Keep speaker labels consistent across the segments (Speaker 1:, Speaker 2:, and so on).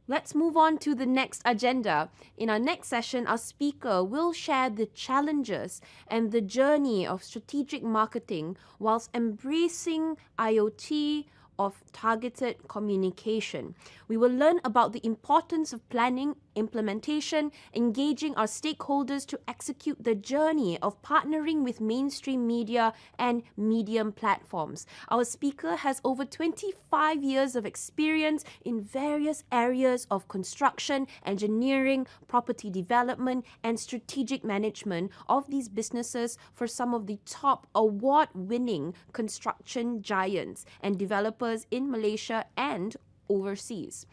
Speaker 1: Let's move on to the next agenda. In our next session, our speaker will share the challenges and the journey of strategic marketing whilst embracing IoT of targeted communication. We will learn about the importance of planning, implementation, engaging our stakeholders to execute the journey of partnering with mainstream media and medium platforms. Our speaker has over 25 years of experience in various areas of construction, engineering, property development, and strategic management of these businesses for some of the top award-winning construction giants and developers in Malaysia and overseas.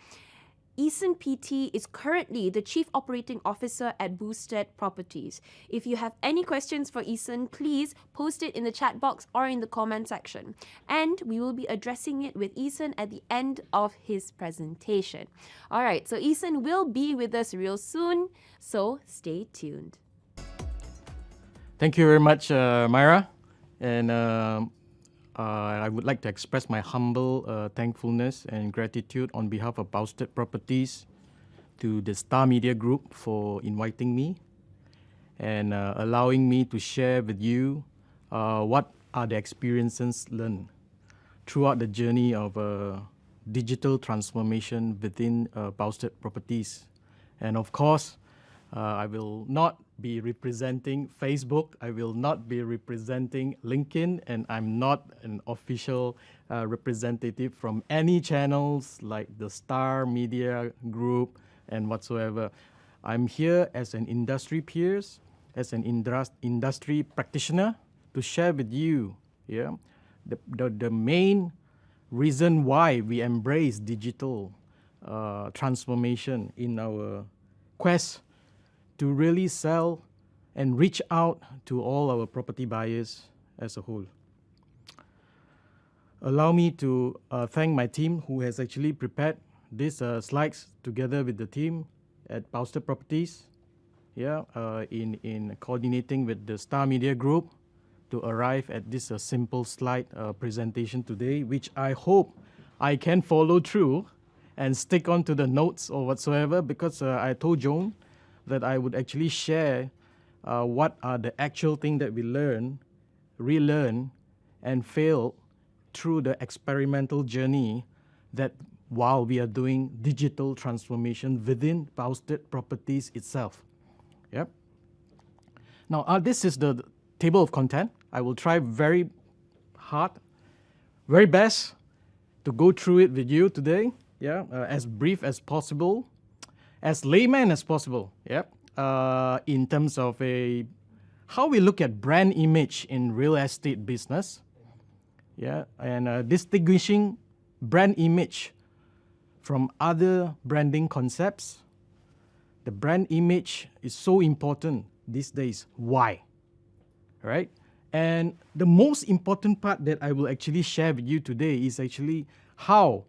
Speaker 1: Eason PT is currently the Chief Operating Officer at Boustead Properties. If you have any questions for Eason, please post it in the chat box or in the comment section. And we will be addressing it with Eason at the end of his presentation. Alright, so Eason will be with us real soon, so stay tuned.
Speaker 2: Thank you very much, Myra. And I would like to express my humble thankfulness and gratitude on behalf of Boustead Properties to the Star Media Group for inviting me and allowing me to share with you what are the experiences learned throughout the journey of digital transformation within Boustead Properties. And of course, I will not be representing Facebook, I will not be representing LinkedIn, and I'm not an official representative from any channels like the Star Media Group and whatsoever. I'm here as an industry peers, as an industry practitioner to share with you the main reason why we embrace digital transformation in our quest to really sell and reach out to all our property buyers as a whole. Allow me to thank my team who has actually prepared these slides together with the team at Boustead Properties, in coordinating with the Star Media Group to arrive at this simple slide presentation today, which I hope I can follow through and stick on to the notes or whatsoever, because I told Joan that I would actually share what are the actual things that we learn, relearn, and fail through the experimental journey that while we are doing digital transformation within Boustead Properties itself. Yep. Now, this is the table of content. I will try very hard, very best to go through it with you today, as brief as possible, as layman as possible, in terms of how we look at brand image in real estate business, and distinguishing brand image from other branding concepts. The brand image is so important these days. Why? Right? And the most important part that I will actually share with you today is actually how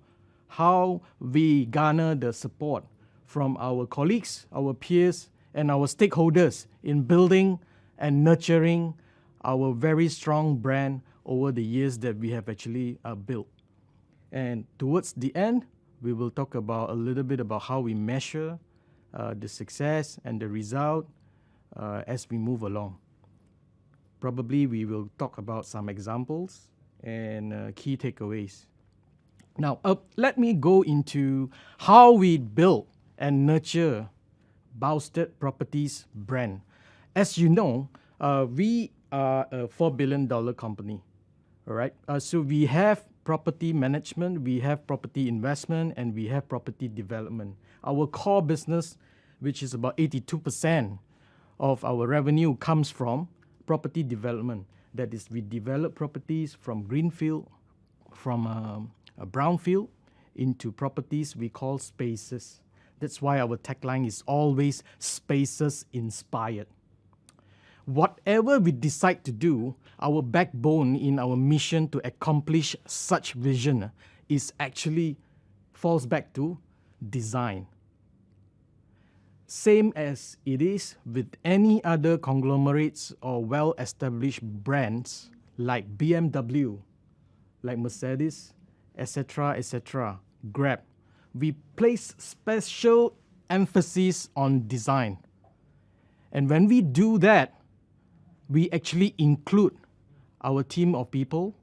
Speaker 2: we garner the support from our colleagues, our peers, and our stakeholders in building and nurturing our very strong brand over the years that we have actually built. And towards the end, we will talk about a little bit about how we measure the success and the result as we move along. Probably we will talk about some examples and key takeaways. Now, let me go into how we build and nurture Boustead Properties brand. As you know, we are a $4 billion company, all right? So we have property management, we have property investment, and we have property development. Our core business, which is about 82% of our revenue, comes from property development. That is, we develop properties from greenfield, from a brownfield, into properties we call spaces. That's why our tagline is always spaces inspired. Whatever we decide to do, our backbone in our mission to accomplish such vision is actually falls back to design. Same as it is with any other conglomerates or well-established brands like BMW, like Mercedes, etc., Grab. we place special emphasis on design. And when we do that, we actually include our team of people,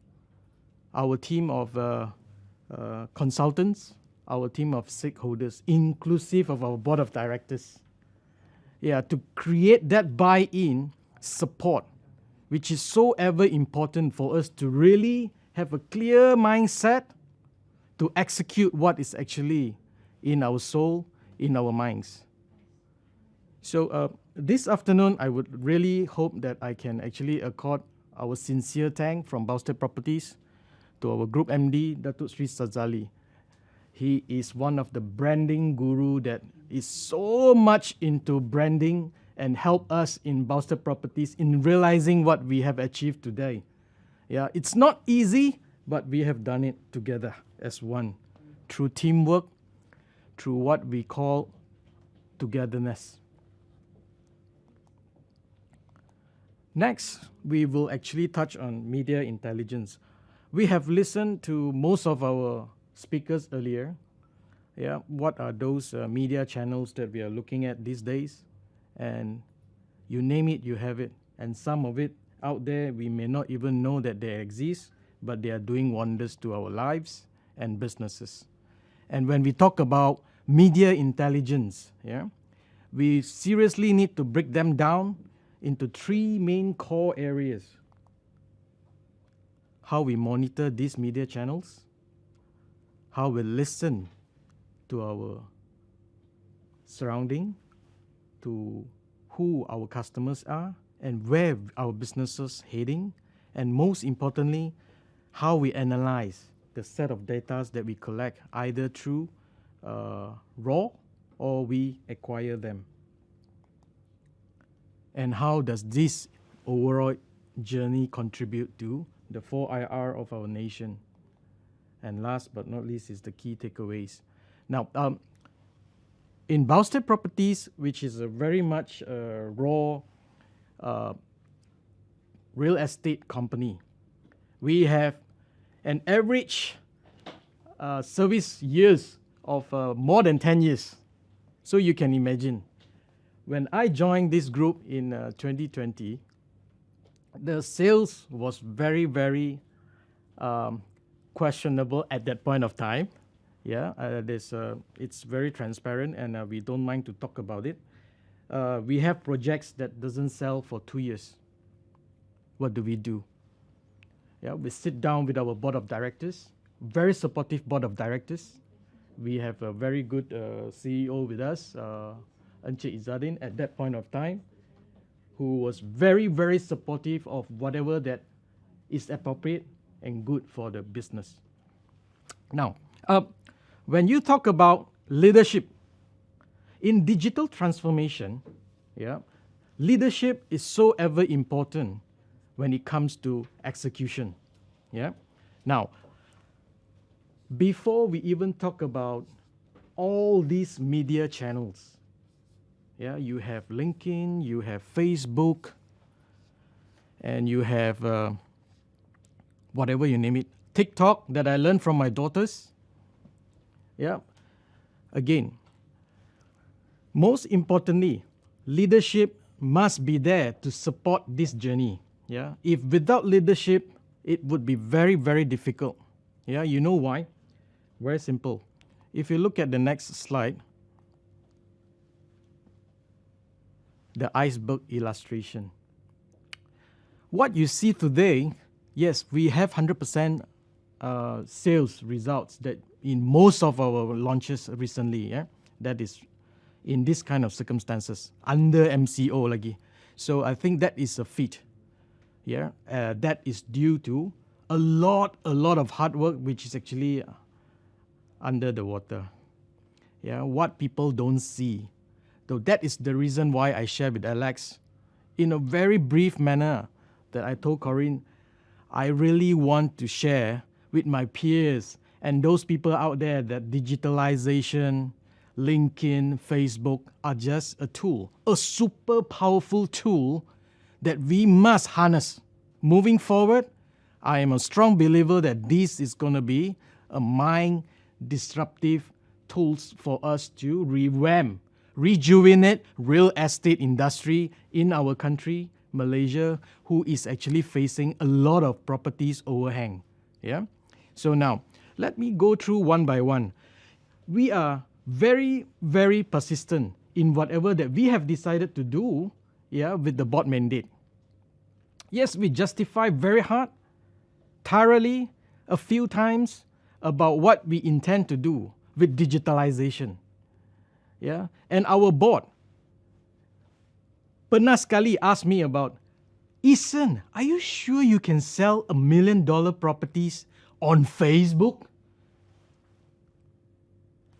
Speaker 2: our team of consultants, our team of stakeholders, inclusive of our board of directors. Yeah, to create that buy-in support, which is so ever important for us to really have a clear mindset to execute what is actually in our soul, in our minds. So this afternoon, I would really hope that I can actually accord our sincere thanks from Boustead Properties to our Group MD, Datuk Sri Sazali. He is one of the branding guru that is so much into branding and help us in Boustead Properties in realizing what we have achieved today. Yeah, it's not easy, but we have done it together as one, through teamwork, through what we call togetherness. Next, we will actually touch on media intelligence. We have listened to most of our speakers earlier. Yeah, what are those media channels that we are looking at these days? And you name it, you have it. And some of it out there, we may not even know that they exist, but they are doing wonders to our lives and businesses. And when we talk about media intelligence, yeah, we seriously need to break them down into three main core areas. How we monitor these media channels, how we listen to our surrounding, to who our customers are, and where our businesses heading, and most importantly, how we analyze the set of data that we collect, either through raw or we acquire them. And how does this overall journey contribute to the 4IR of our nation? And last but not least is the key takeaways. Now, in Boustead Properties, which is a very much raw real estate company, we have an average service years of more than 10 years. So you can imagine, when I joined this group in 2020, the sales was very, very questionable at that point of time. Yeah, it's very transparent, and we don't mind to talk about it. We have projects that doesn't sell for 2 years. What do? Yeah, we sit down with our board of directors, very supportive board of directors. We have a very good CEO with us, Encik Izzadin, at that point of time, who was very, very supportive of whatever that is appropriate and good for the business. Now, when you talk about leadership, in digital transformation, yeah, leadership is so ever important when it comes to execution. Yeah. Now, before we even talk about all these media channels, yeah, you have LinkedIn, you have Facebook, and you have whatever you name it, TikTok that I learned from my daughters. Yeah. Again, most importantly, leadership must be there to support this journey. Yeah. If without leadership, it would be very, very difficult. Yeah. You know why? Very simple. If you look at the next slide, the iceberg illustration. What you see today, yes, we have 100% sales results that in most of our launches recently. Yeah, that is in this kind of circumstances under MCO lagi. So I think that is a feat. Yeah, that is due to a lot of hard work, which is actually under the water. Yeah, what people don't see. So that is the reason why I share with Alex in a very brief manner that I told Corinne, I really want to share with my peers and those people out there that digitalization, LinkedIn, Facebook are just a tool, a super powerful tool that we must harness. Moving forward, I am a strong believer that this is going to be a mind disruptive tools for us to rejuvenate real estate industry in our country, Malaysia, who is actually facing a lot of properties overhang. Yeah. So now, let me go through one by one. We are very, very persistent in whatever that we have decided to do, with the board mandate. Yes, we justify very hard, thoroughly, a few times about what we intend to do with digitalization. Yeah, and our board pernah sekali asked me about, Eason, are you sure you can sell $1 million properties on Facebook?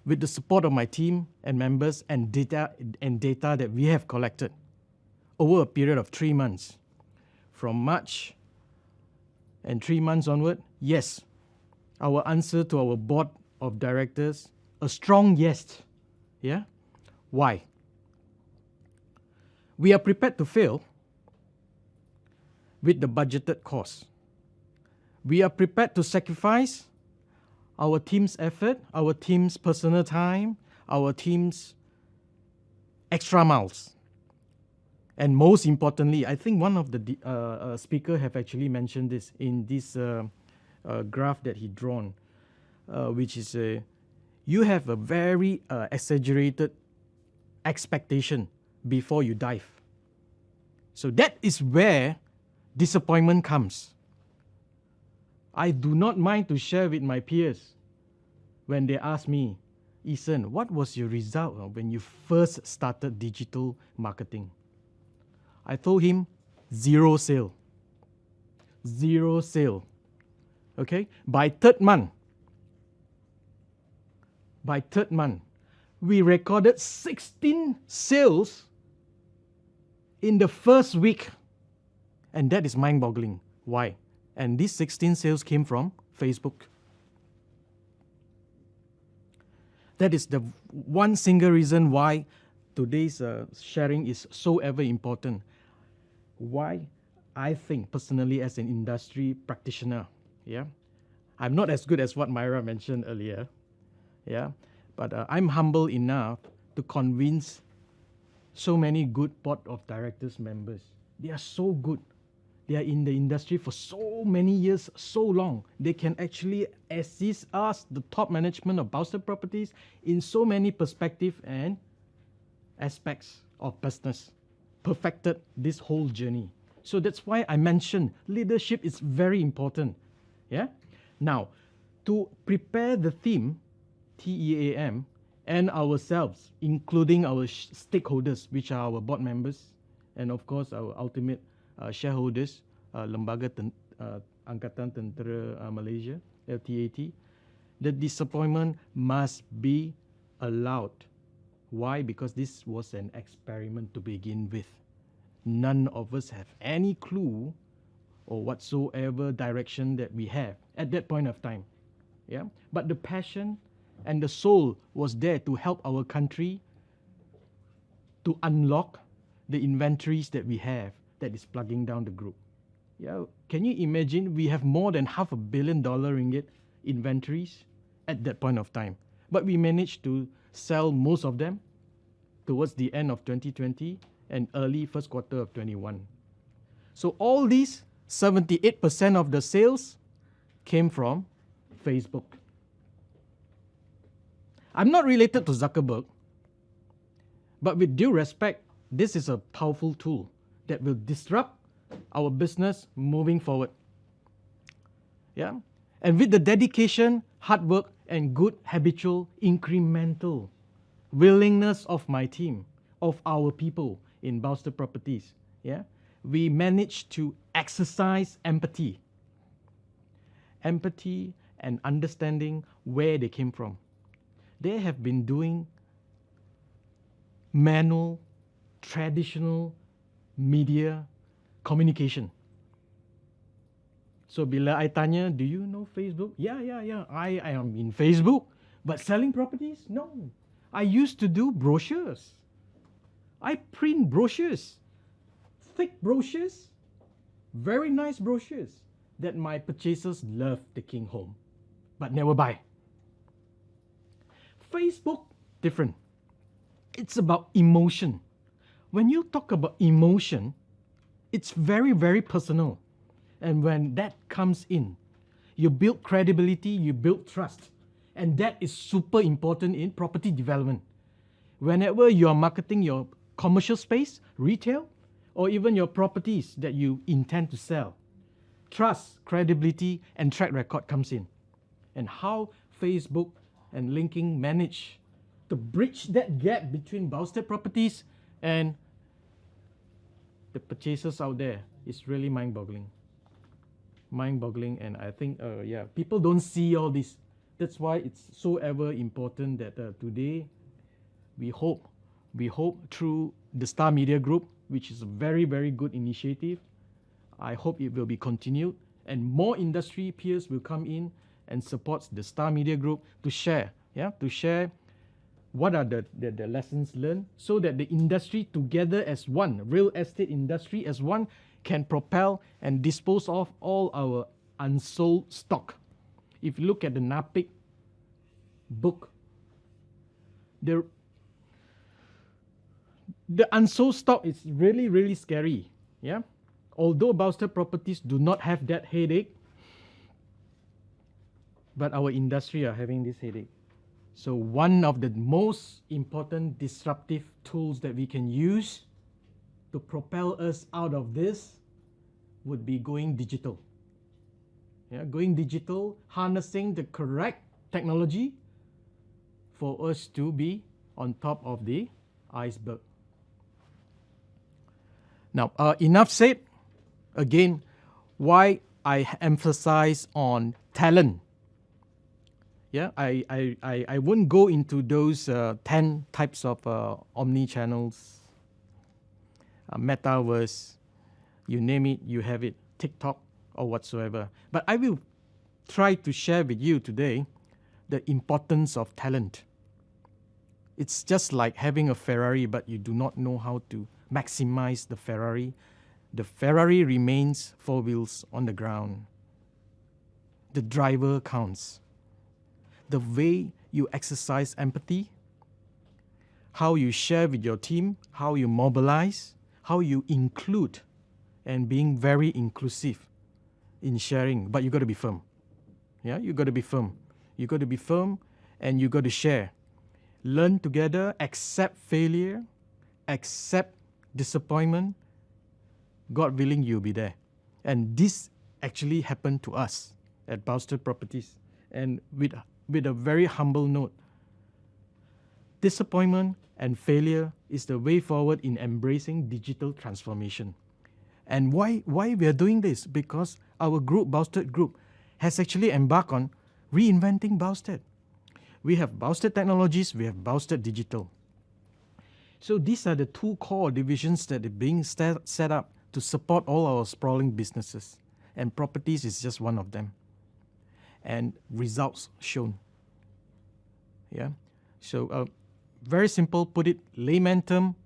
Speaker 2: With the support of my team and members and data that we have collected over a period of 3 months, from March and 3 months onward, yes, our answer to our board of directors, a strong yes. Yeah? Why? We are prepared to fail with the budgeted cost. We are prepared to sacrifice our team's effort, our team's personal time, our team's extra miles. And most importantly, I think one of the speaker have actually mentioned this in this graph that he drawn, which is you have a very exaggerated expectation before you dive. So that is where disappointment comes. I do not mind to share with my peers when they ask me, Eason, what was your result when you first started digital marketing? I told him, 0 sale. 0 sale. Okay? By third month, we recorded 16 sales in the first week. And that is mind-boggling. Why? And these 16 sales came from Facebook. That is the one single reason why today's sharing is so ever important. Why? I think personally as an industry practitioner, I'm not as good as what Myra mentioned earlier, but I'm humble enough to convince so many good board of directors members. They are so good. They are in the industry for so many years, so long. They can actually assist us, the top management of Boustead Properties, in so many perspectives and aspects of business. Perfected this whole journey. So that's why I mentioned leadership is very important. Now, to prepare the theme, TEAM, and ourselves, including our stakeholders, which are our board members, and of course our ultimate shareholders, Lembaga Angkatan Tentera Malaysia, LTAT, the disappointment must be allowed. Why? Because this was an experiment to begin with. None of us have any clue or whatsoever direction that we have at that point of time. But the passion and the soul was there to help our country to unlock the inventories that we have that is plugging down the group. Can you imagine we have more than $500 million ringgit inventories at that point of time? But we managed to sell most of them towards the end of 2020 and early first quarter of 21. So all these 78% of the sales came from Facebook. I'm not related to Zuckerberg, but with due respect, this is a powerful tool that will disrupt our business moving forward. And with the dedication, hard work, and good habitual incremental willingness of my team, of our people in Boustead Properties, we managed to exercise empathy and understanding where they came from. They have been doing manual, traditional media communication. So bila I tanya, do you know Facebook? Yeah, I am in Facebook. But selling properties? No. I used to do brochures. I print brochures. Thick brochures. Very nice brochures that my purchasers love taking home, but never buy. Facebook, different. It's about emotion. When you talk about emotion, it's very, very personal. And when that comes in, you build credibility, you build trust. And that is super important in property development. Whenever you are marketing your commercial space, retail, or even your properties that you intend to sell, trust, credibility, and track record comes in. And how Facebook and LinkedIn manage to bridge that gap between Boustead properties and the purchasers out there is really mind-boggling. Mind-boggling, and I think, people don't see all this. That's why it's so ever important that today we hope through the Star Media Group, which is a very, very good initiative. I hope it will be continued, and more industry peers will come in and support the Star Media Group to share what are the lessons learned, so that the industry together as one, real estate industry as one, can propel and dispose of all our unsold stock. If you look at the NAPIC book, the unsold stock is really, really scary. Yeah, although Boustead properties do not have that headache, but our industry are having this headache. So one of the most important disruptive tools that we can use to propel us out of this would be going digital. Yeah, going digital, harnessing the correct technology for us to be on top of the iceberg. Now, enough said. Again, why I emphasize on talent. Yeah, I won't go into those 10 types of omni-channels, metaverse, you name it, you have it, TikTok or whatsoever. But I will try to share with you today the importance of talent. It's just like having a Ferrari, but you do not know how to maximize the Ferrari. The Ferrari remains 4 wheels on the ground. The driver counts. The way you exercise empathy, how you share with your team, how you mobilize, how you include, and being very inclusive in sharing. But you got to be firm. Yeah, you got to be firm. You got to be firm, and you got to share. Learn together, accept failure, accept disappointment. God willing, you'll be there. And this actually happened to us at Boustead Properties. And with a very humble note, disappointment and failure is the way forward in embracing digital transformation. And why we are doing this? Because our group, Boustead Group, has actually embarked on reinventing Boustead. We have Boustead Technologies, we have Boustead Digital. So these are the two core divisions that are being set up to support all our sprawling businesses. And properties is just one of them. And results shown. Yeah. So very simple, put it layman term.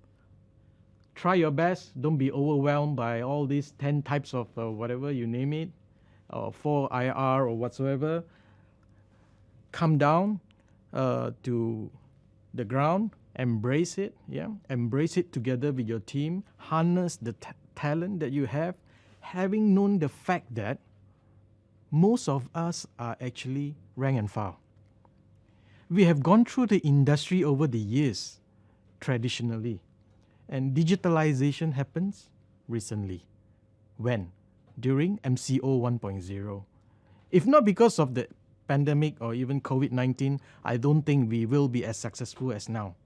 Speaker 2: Try your best. Don't be overwhelmed by all these 10 types of whatever you name it, or 4IR or whatsoever. Come down to the ground, embrace it. Yeah, embrace it together with your team. Harness the talent that you have, having known the fact that most of us are actually rank and file. We have gone through the industry over the years, traditionally, and digitalization happens recently. When? During MCO 1.0. If not because of the pandemic or even COVID-19, I don't think we will be as successful as now.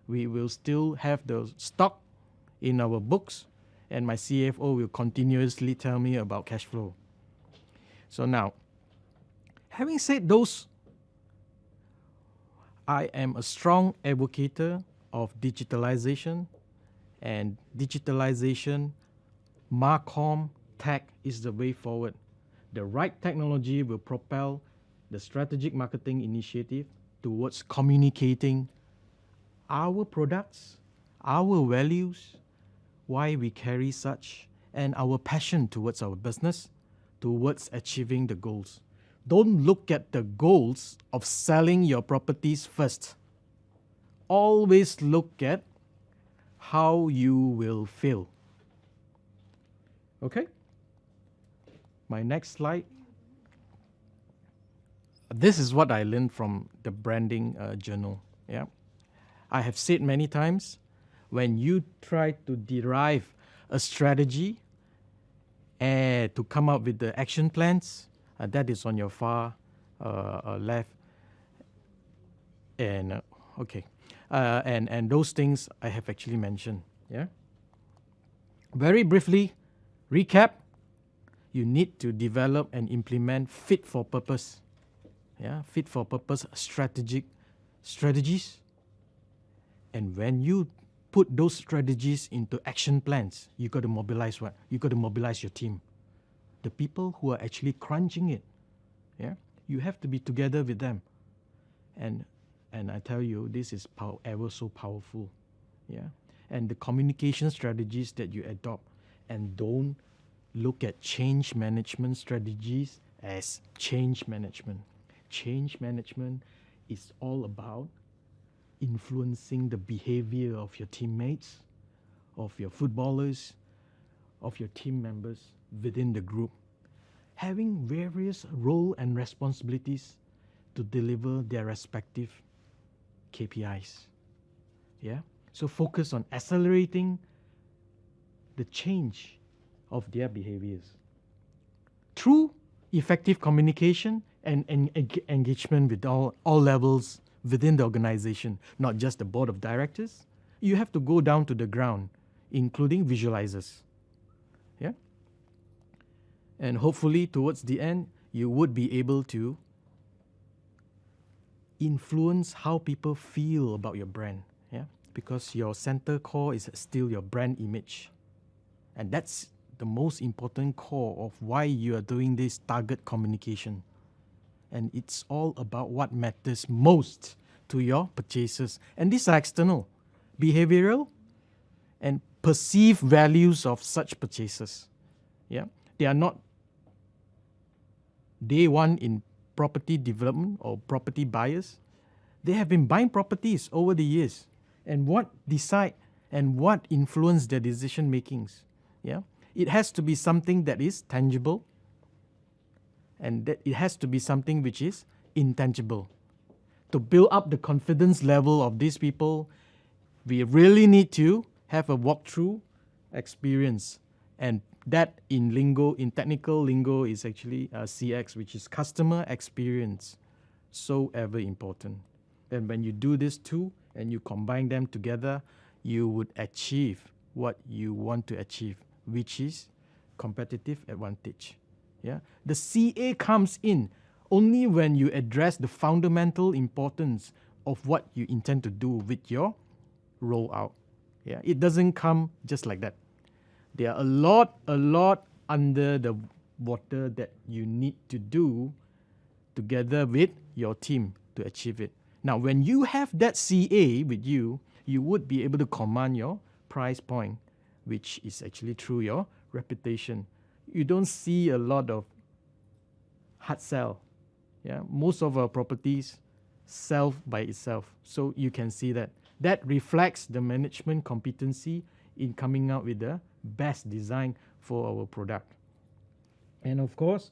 Speaker 2: We will still have the stock in our books, and my CFO will continuously tell me about cash flow. So now, having said those, I am a strong advocate of digitalization, and digitalization, Marcom, tech is the way forward. The right technology will propel the strategic marketing initiative towards communicating our products, our values, why we carry such, and our passion towards our business, towards achieving the goals. Don't look at the goals of selling your properties first. always look at how you will feel. Okay? My next slide. This is what I learned from the branding journal. Yeah, I have said many times, when you try to derive a strategy and to come up with the action plans, that is on your far left. And okay, and those things I have actually mentioned. Yeah. Very briefly, recap. You need to develop and implement fit for purpose. Yeah, fit for purpose strategies. And when you put those strategies into action plans, you got to mobilize what? You got to mobilize your team, the people who are actually crunching it. Yeah, you have to be together with them. And I tell you, this is ever so powerful. Yeah, and the communication strategies that you adopt, and don't look at change management strategies as change management. Change management is all about influencing the behavior of your teammates, of your footballers, of your team members within the group, having various roles and responsibilities to deliver their respective KPIs. Yeah? So focus on accelerating the change of their behaviors through effective communication and engagement with all levels within the organization, not just the board of directors. You have to go down to the ground, including visualizers. Yeah? And hopefully towards the end, you would be able to influence how people feel about your brand. Yeah? Because your center core is still your brand image. And that's the most important core of why you are doing this target communication. And it's all about what matters most to your purchasers. And these are external, behavioral, and perceived values of such purchasers. Yeah, they are not day one in property development or property buyers. They have been buying properties over the years. And what decide and what influence their decision makings? Yeah, it has to be something that is tangible, and that it has to be something which is intangible. To build up the confidence level of these people, we really need to have a walkthrough experience. And that in lingo, in technical lingo, is actually CX, which is customer experience. So ever important. And when you do this two and you combine them together, you would achieve what you want to achieve, which is competitive advantage. Yeah, the CA comes in only when you address the fundamental importance of what you intend to do with your rollout. Yeah, it doesn't come just like that. There are a lot under the water that you need to do together with your team to achieve it. Now, when you have that CA with you, you would be able to command your price point, which is actually through your reputation. You don't see a lot of hard sell. Yeah, most of our properties sell by itself. So you can see that. That reflects the management competency in coming out with the best design for our product. And of course,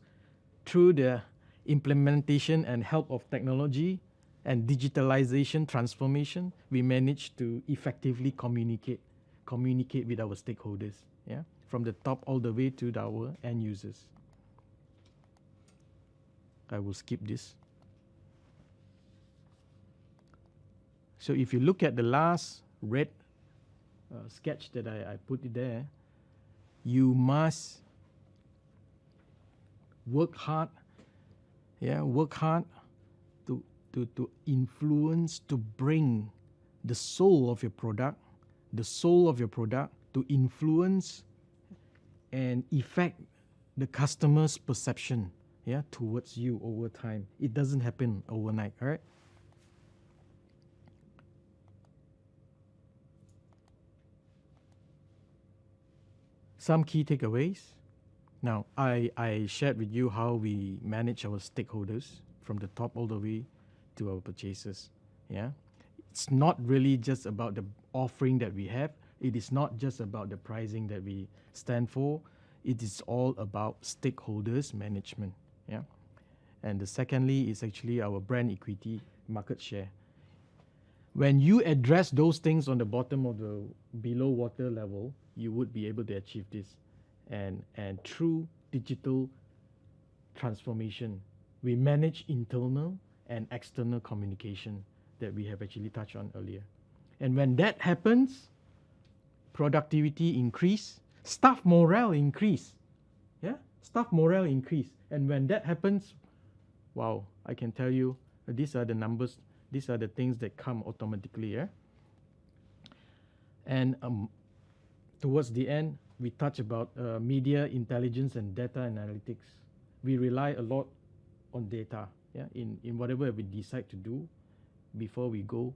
Speaker 2: through the implementation and help of technology and digitalization transformation, we manage to effectively communicate with our stakeholders. Yeah, from the top all the way to our end users. I will skip this. So if you look at the last red sketch that I put it there, you must work hard. Yeah, work hard to influence, to bring the soul of your product, to influence and affect the customer's perception, yeah, towards you over time. It doesn't happen overnight, all right? Some key takeaways. Now, I shared with you how we manage our stakeholders from the top all the way to our purchasers. Yeah, It's not really just about the offering that we have. It is not just about the pricing that we stand for. It is all about stakeholders management. Yeah. And the secondly is actually our brand equity, market share. When you address those things on the bottom of the below water level, you would be able to achieve this. And through digital transformation, we manage internal and external communication that we have actually touched on earlier. And when that happens, productivity increase, staff morale increase. Yeah, staff morale increase. And when that happens, wow, I can tell you, these are the numbers, these are the things that come automatically. Yeah? And towards the end, we touch about media intelligence and data analytics. We rely a lot on data, yeah, in whatever we decide to do before we go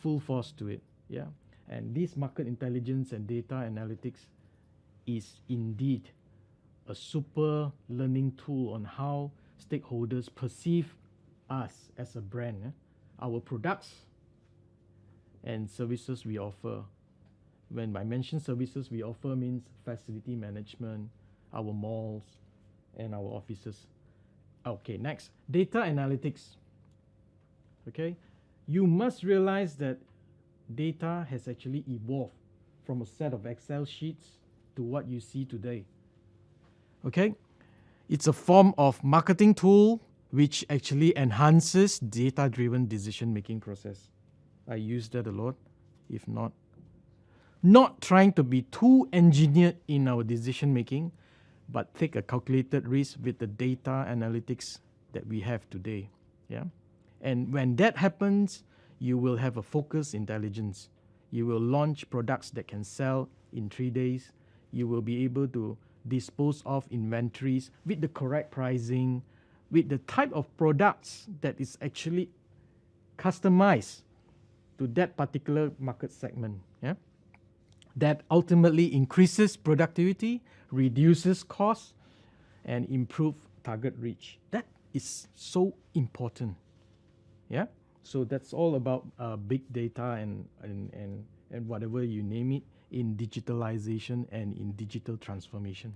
Speaker 2: full force to it. Yeah. And this market intelligence and data analytics is indeed a super learning tool on how stakeholders perceive us as a brand, our products and services we offer. When I mention services we offer means facility management, our malls, and our offices. Okay, next, data analytics. Okay, you must realize that data has actually evolved from a set of Excel sheets to what you see today. Okay, it's a form of marketing tool which actually enhances data-driven decision-making process. I use that a lot, if not trying to be too engineered in our decision-making, but take a calculated risk with the data analytics that we have today. Yeah, and when that happens, you will have a focused intelligence. You will launch products that can sell in 3 days. You will be able to dispose of inventories with the correct pricing, with the type of products that is actually customized to that particular market segment. Yeah, that ultimately increases productivity, reduces costs, and improve target reach. That is so important. Yeah, so that's all about big data and whatever you name it in digitalization and in digital transformation.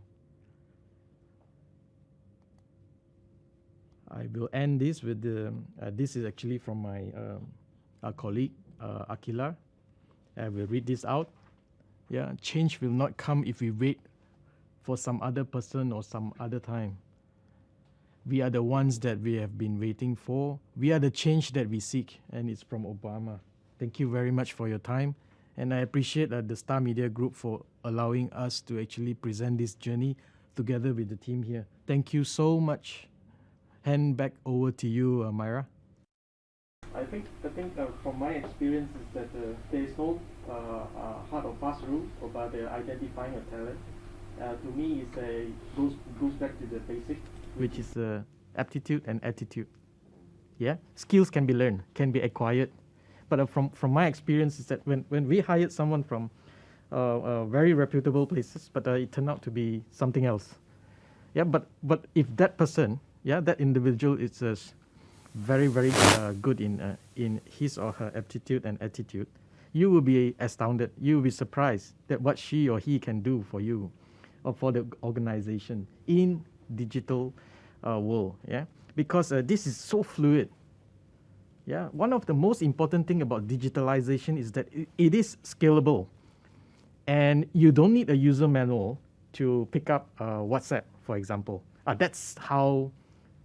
Speaker 2: I will end this with the, this is actually from my colleague, Akila. I will read this out. Yeah, change will not come if we wait for some other person or some other time. We are the ones that we have been waiting for. We are the change that we seek, and it's from Obama. Thank you very much for your time, and I appreciate the Star Media Group for allowing us to actually present this journey together with the team here. Thank you so much. Hand back over to you, Myra. I think from my experience is that there is no hard or fast rule about identifying a talent. To me, it goes back to the basic, which is aptitude and attitude. Yeah, skills can be learned, can be acquired, but from my experience is that when we hired someone from very reputable places, but it turned out to be something else. Yeah, but if that person, yeah, that individual is very good in his or her aptitude and attitude, you will be astounded. You will be surprised that what she or he can do for you or for the organization in digital world. Yeah, because this is so fluid. Yeah, one of the most important thing about digitalization is that it is scalable, and you don't need a user manual to pick up WhatsApp, for example. That's how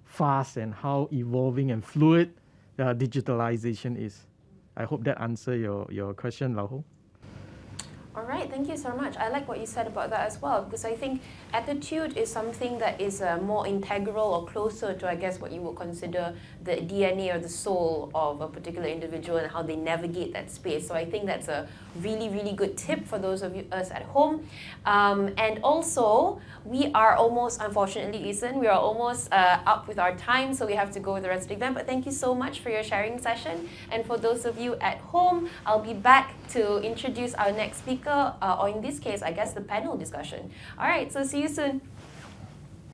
Speaker 2: fast and how evolving and fluid digitalization is. I hope that answers your question, Lau.
Speaker 1: All right, thank you so much. I like what you said about that as well, because I think attitude is something that is more integral or closer to, I guess, what you would consider the DNA or the soul of a particular individual and how they navigate that space. So I think that's a really good tip for those of us at home. And also, we are almost, unfortunately, Eason, we are almost up with our time, so we have to go with the rest of the event. But thank you so much for your sharing session. And for those of you at home, I'll be back to introduce our next speaker, or in this case, I guess, the panel discussion. All right, so see you soon.